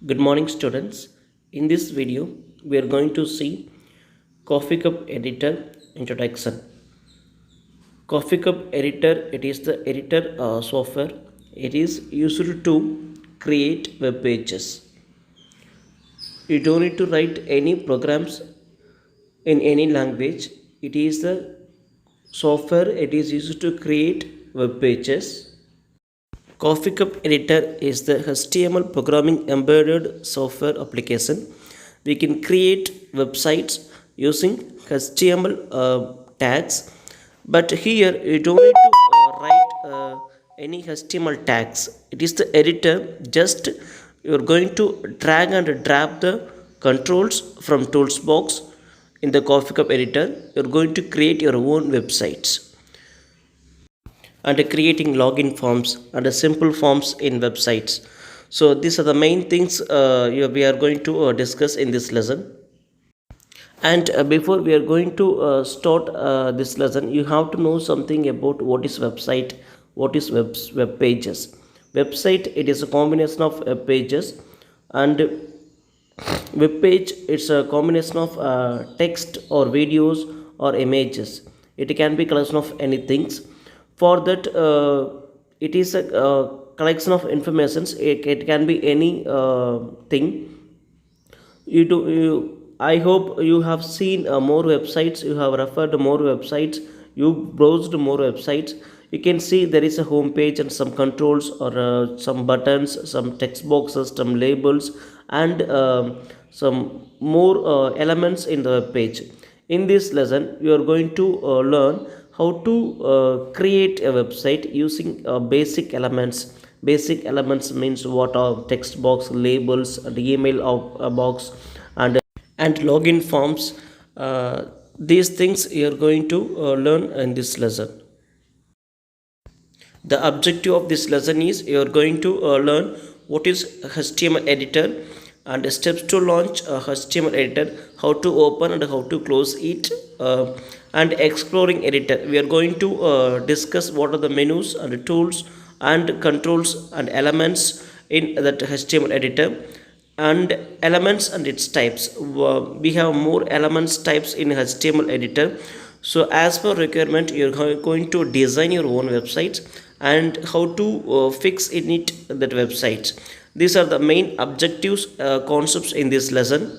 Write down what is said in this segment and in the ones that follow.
Good morning, students. In this video, we are going to see Coffee Cup Editor introduction. Coffee Cup Editor, it is the editor software. It is used to create web pages. You don't need to write any programs in any language. It is the software. It is used to create web pages. Coffee Cup Editor is the HTML programming embedded software application. We can create websites using HTML tags, but here you don't need to write any HTML tags. It is the editor. Just you're going to drag and drop the controls from tools box in the Coffee Cup Editor. You're going to create your own websites and creating login forms and simple forms in websites. So these are the main things we are going to discuss in this lesson. And before we are going to start this lesson, you have to know something about what is website, what is web pages. Website, it is a combination of web pages, and web page, it's a combination of text or videos or images. It can be collection of anything. For that, it is a collection of informations. It can be any thing. I hope you have seen more websites, you have referred more websites, you browsed more websites. You can see there is a home page and some controls or some buttons, some text boxes, some labels, and some more elements in the web page. In this lesson you are going to learn how to create a website using basic elements. Basic elements means what are text box, labels, and email box, and login forms. These things you are going to learn in this lesson. The objective of this lesson is you are going to learn what is HTML editor and steps to launch a HTML editor, how to open and how to close it, and exploring editor. We are going to discuss what are the menus and tools and controls and elements in that HTML editor, and elements and its types. We have more elements types in HTML editor. So as per requirement, you're going to design your own websites and how to fix in it that websites. These are the main objectives, concepts in this lesson.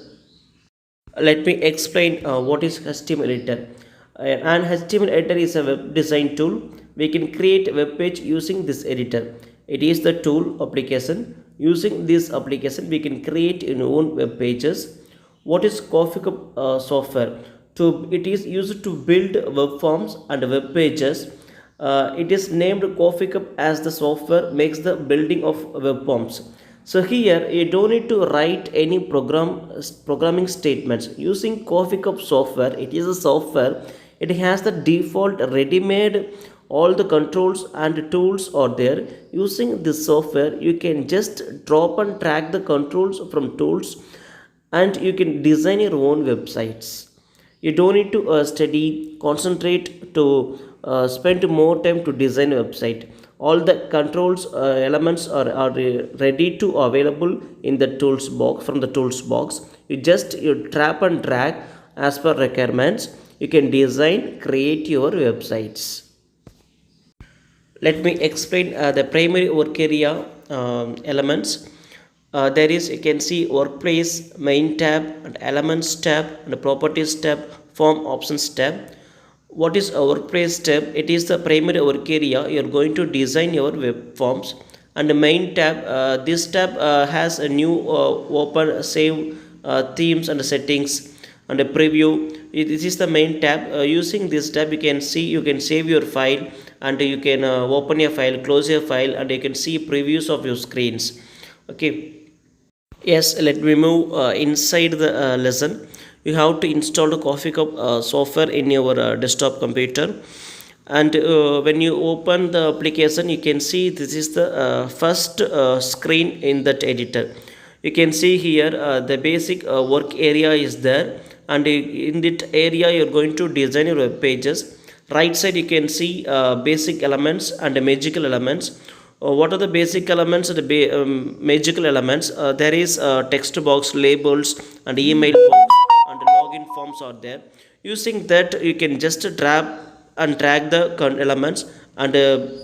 Let me explain what is HTML editor. An HTML editor is a web design tool. We can create a web page using this editor. It is the tool application. Using this application, we can create our own web pages. What is Coffee Cup software? It is used to build web forms and web pages. It is named Coffee Cup as the software makes the building of web forms. So here you don't need to write any programming statements. Using Coffee Cup software, it is a software. It has the default ready-made, all the controls and tools are there. Using this software, you can just drop and drag the controls from tools, and you can design your own websites. You don't need to study, concentrate to spend more time to design a website. All the controls elements are ready to available in the tools box. From the tools box, you trap and drag as per requirements. You can design, create your websites. Let me explain the primary work area elements. There is, you can see, workplace, main tab, and elements tab, and properties tab, form options tab. What is a workplace tab? It is the primary work area. You are going to design your web forms. And the main tab, this tab has a new open, save themes and settings and a preview. This is the main tab. Using this tab, you can see, you can save your file, and you can open your file, close your file, and you can see previews of your screens. Okay. Yes, let me move inside the lesson. You have to install the Coffee Cup software in your desktop computer, and when you open the application, you can see this is the first screen in that editor. You can see here the basic work area is there, and in that area you are going to design your web pages. Right side you can see basic elements and magical elements. What are the basic elements and the magical elements? There is text box, labels, and email box, and login forms are there. Using that, you can just drag and drag the elements and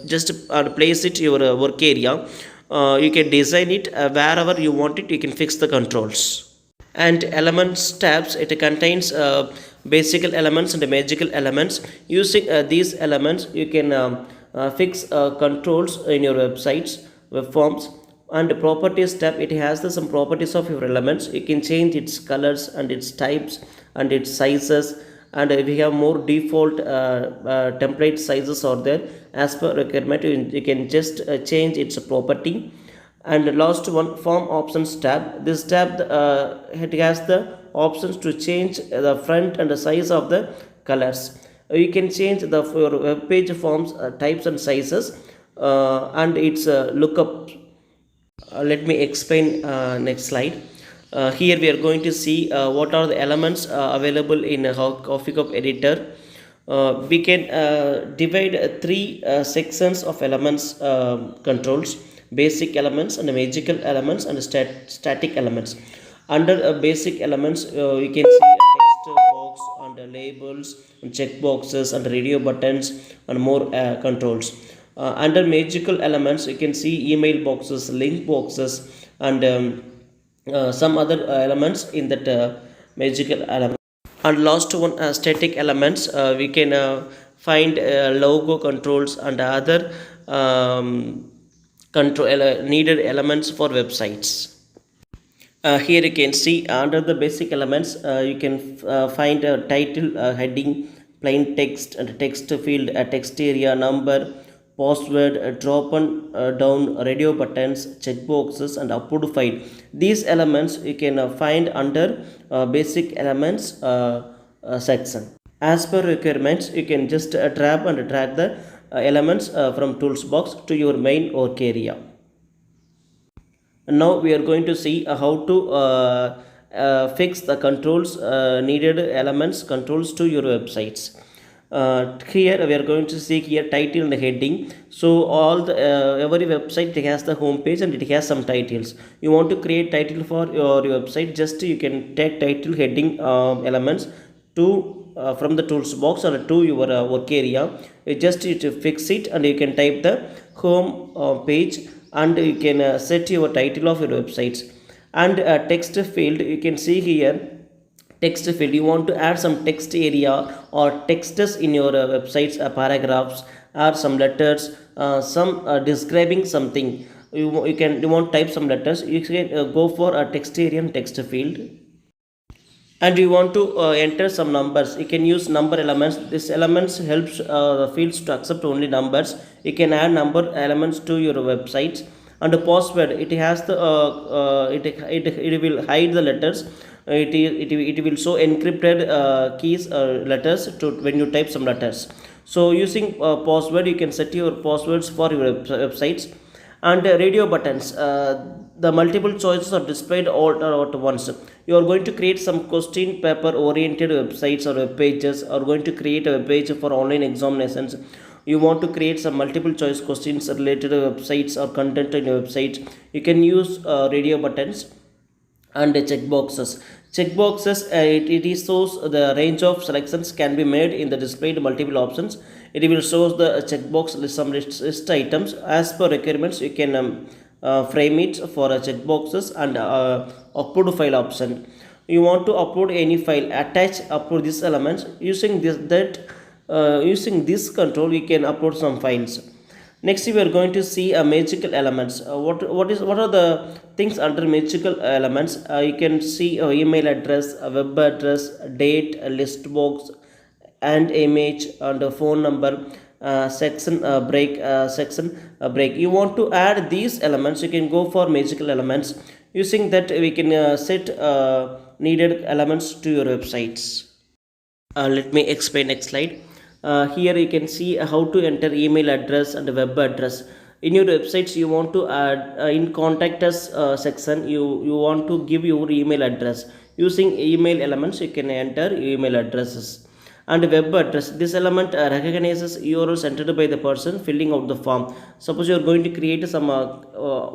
just place it your work area. You can design it wherever you want it. You can fix the controls. And elements tabs, it contains basic elements and magical elements. Using these elements, you can fix controls in your websites, web forms. And properties tab, it has some properties of your elements. You can change its colors and its types and its sizes, and we have more default template sizes are there. As per requirement, you can just change its property. And last one, form options tab. This tab, it has the options to change the front and the size of the colors. You can change the your web page forms types and sizes, and its lookup. Let me explain next slide. Here we are going to see what are the elements available in Coffee Cup editor. We can divide three sections of elements controls: basic elements and magical elements and static elements. Under basic elements, you can see a text box and labels and check boxes and radio buttons and more controls. Under magical elements, you can see email boxes, link boxes, and some other elements in that magical element. And last one, static elements, we can find logo controls and other control needed elements for websites. Here you can see under the basic elements, you can find a title, heading, plain text and text field, a text area, number, password, drop and down radio buttons, checkboxes, and upload file. These elements you can find under basic elements section. As per requirements, you can just drag and drag the elements from tools box to your main work area. And now we are going to see how to fix the controls, needed elements controls to your websites. Here we are going to see here title and heading. So all the every website, it has the home page and it has some titles. You want to create title for your website, just you can take title, heading elements to from the tools box or to your work area. You just need to fix it and you can type the home page, and you can set your title of your websites. And text field, you can see here text field, you want to add some text area or texts in your websites, paragraphs or some letters, some describing something. You want to type some letters, you can go for a text area and text field. And you want to enter some numbers, you can use number elements. This elements helps the fields to accept only numbers. You can add number elements to your websites. And the password, it has the it will hide the letters. It will show encrypted keys letters to when you type some letters. So using password, you can set your passwords for your websites. And radio buttons, the multiple choices are displayed all at once. You are going to create some question paper oriented websites or web pages, or going to create a web page for online examinations. You want to create some multiple choice questions related to websites or content in your website, you can use radio buttons. And checkboxes. Checkboxes, it shows the range of selections can be made in the displayed multiple options. It will show the checkbox list, some list items. As per requirements, you can frame it for checkboxes. And upload file option. You want to upload any file, attach, upload these elements. Using using this control, you can upload some files. Next, we are going to see magical elements. What are the things under magical elements? You can see email address, a web address, date, a list box, and image, and a phone number, section break, section break. You want to add these elements, you can go for magical elements. Using that, we can set needed elements to your websites. Let me explain next slide. Here you can see how to enter email address and web address. In your websites, you want to add in contact us section, you want to give your email address. Using email elements, you can enter email addresses. And web address, this element recognizes URLs entered by the person filling out the form. Suppose you are going to create some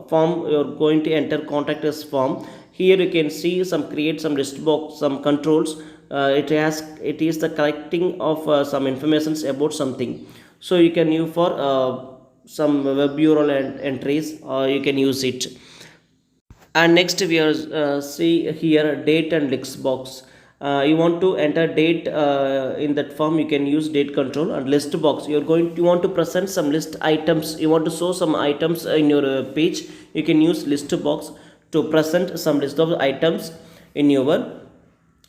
form, you are going to enter contact us form. Here you can see some create some list box, some controls. It is the collecting of some informations about something. So you can use for some web URL and entries, you can use it. And next we are see here date and list box. You want to enter date in that form, you can use date control. And list box, you want to present some list items, you want to show some items in your page, you can use list box to present some list of items in your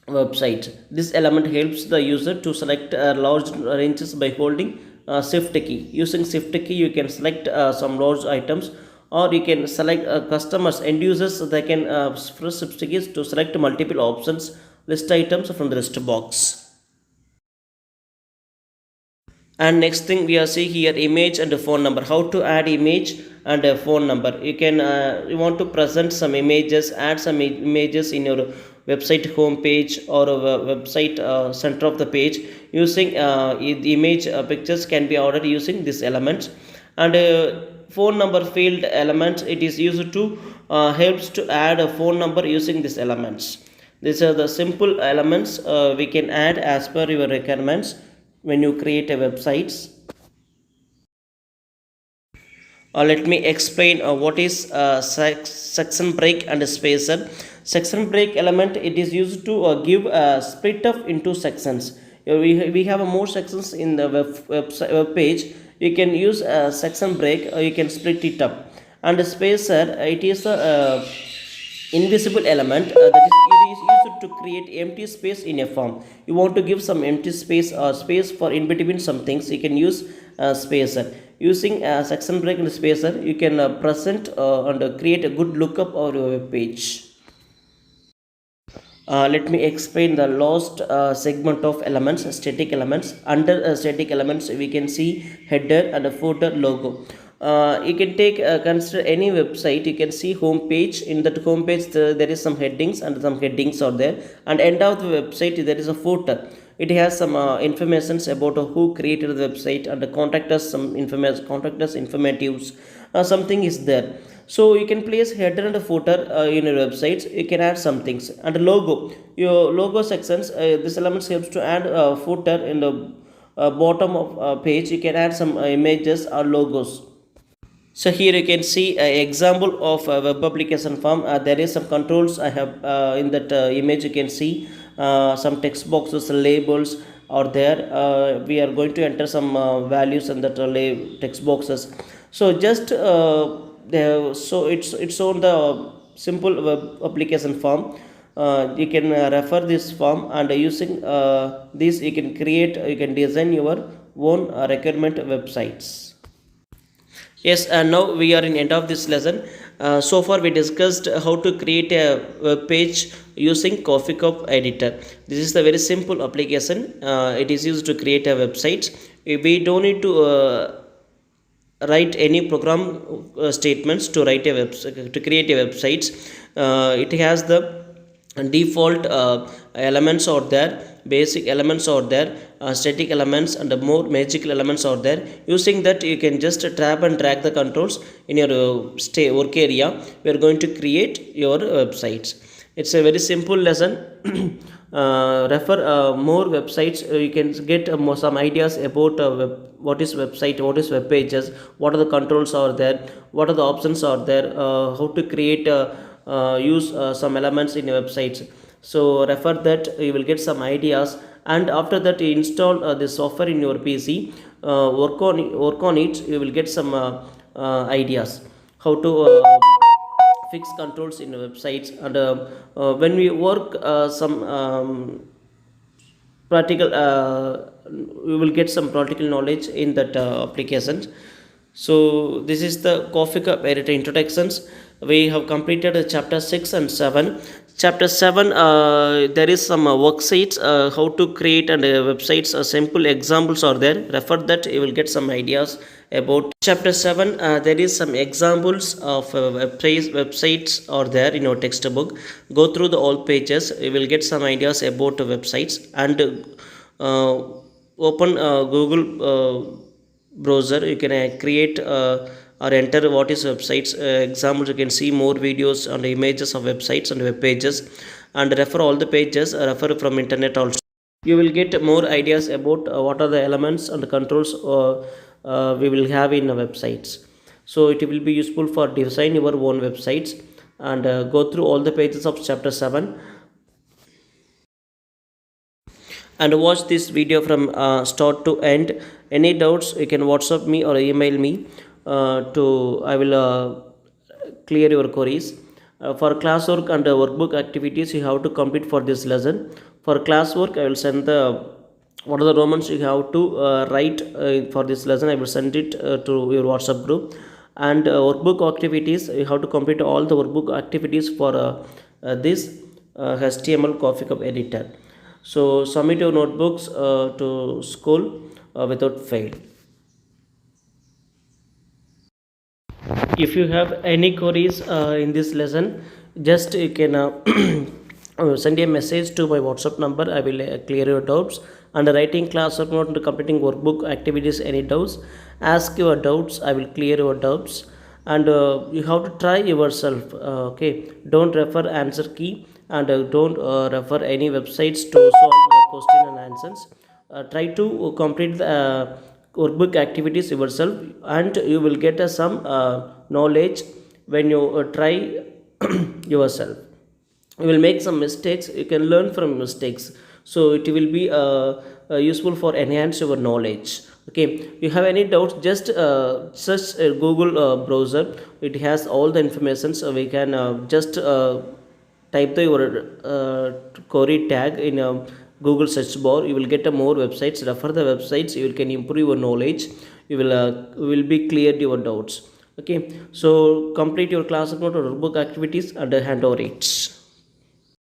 website. This element helps the user to select large ranges by holding shift key. Using shift key you can select some large items, or you can select customers end users, they can press shift keys to select multiple options list items from the list box. And next thing we are seeing here, image and a phone number. How to add image and a phone number. You can you want to present some images, add some images in your website home page or a website center of the page. Using the image pictures can be ordered using this element. And phone number field element, it is used to helps to add a phone number using these elements. These are the simple elements we can add as per your requirements when you create a websites. Let me explain what is section break and spacer. Section break element, it is used to give a split up into sections. We have more sections in the web page. You can use a section break, or you can split it up. And a spacer, it is a invisible element that is used to create empty space in a form. You want to give some empty space or space for in between some things, you can use spacer. Using section break and spacer, you can present and create a good lookup of your web page. Let me explain the last segment of elements, static elements. Under static elements, we can see header and a footer logo. You can take consider any website, you can see home page. In that home page there is some headings, and some headings are there, and end of the website there is a footer. It has some informations about who created the website, and contact us, some information, contact us informatives, something is there. So you can place header and footer in your websites, you can add some things. And logo, your logo sections, this element helps to add footer in the bottom of page, you can add some images or logos. So here you can see an example of a web application form. There is some controls I have in that image. You can see some text boxes, labels are there. We are going to enter some values in that text boxes. So just so it's on the simple web application form. You can refer this form, and using this you can create, you can design your own requirement websites. Yes, and now we are in end of this lesson. So far we discussed how to create a web page using Coffee Cup editor. This is the very simple application. It is used to create a website. We don't need to write any program statements to write a website, to create a website. It has the default elements are there, basic elements are there, static elements, and more magical elements are there. Using that you can just tap and drag the controls in your work area. We are going to create your websites. It's a very simple lesson. Refer more websites, you can get some ideas about what is website, what is web pages, what are the controls are there, what are the options are there, how to create use some elements in your websites. So refer that, you will get some ideas. And after that you install this software in your PC, work on it, you will get some ideas how to fix controls in websites. And when we work some practical, we will get some practical knowledge in that applications. So this is the Coffee Cup editor introductions. We have completed chapter 6 and 7. Chapter 7, there is some worksheets how to create and websites. Simple examples are there. Refer that, you will get some ideas about. Chapter 7, there is some examples of websites are there in your textbook. Go through the all pages, you will get some ideas about websites. And uh, open Google browser. You can create or enter what is websites. Examples, you can see more videos and images of websites and web pages, and refer all the pages, refer from internet also. You will get more ideas about what are the elements and controls we will have in websites. So it will be useful for design your own websites, and go through all the pages of chapter 7 and watch this video from start to end. Any doubts, you can WhatsApp me or email me to I will clear your queries. For classwork and workbook activities, you have to complete for this lesson. For classwork, I will send the what are the Romans you have to write for this lesson. I will send it to your WhatsApp group. And workbook activities, you have to complete all the workbook activities for this HTML coffee cup editor. So submit your notebooks to school without fail. If you have any queries in this lesson, just you can send a message to my WhatsApp number. I will clear your doubts. And writing class or not completing workbook activities, any doubts, ask your doubts. I will clear your doubts. And you have to try yourself. Okay, don't refer answer key, and don't refer any websites to solve the question and answers. Try to complete the workbook activities yourself, and you will get some knowledge when you try yourself. You will make some mistakes, you can learn from mistakes, so it will be useful for enhance your knowledge. Okay, you have any doubts, just search Google browser. It has all the information, so we can just type the your query tag in Google search bar. You will get more websites, refer the websites, you can improve your knowledge. You will be cleared your doubts. Okay, so complete your class note or book activities and hand over it.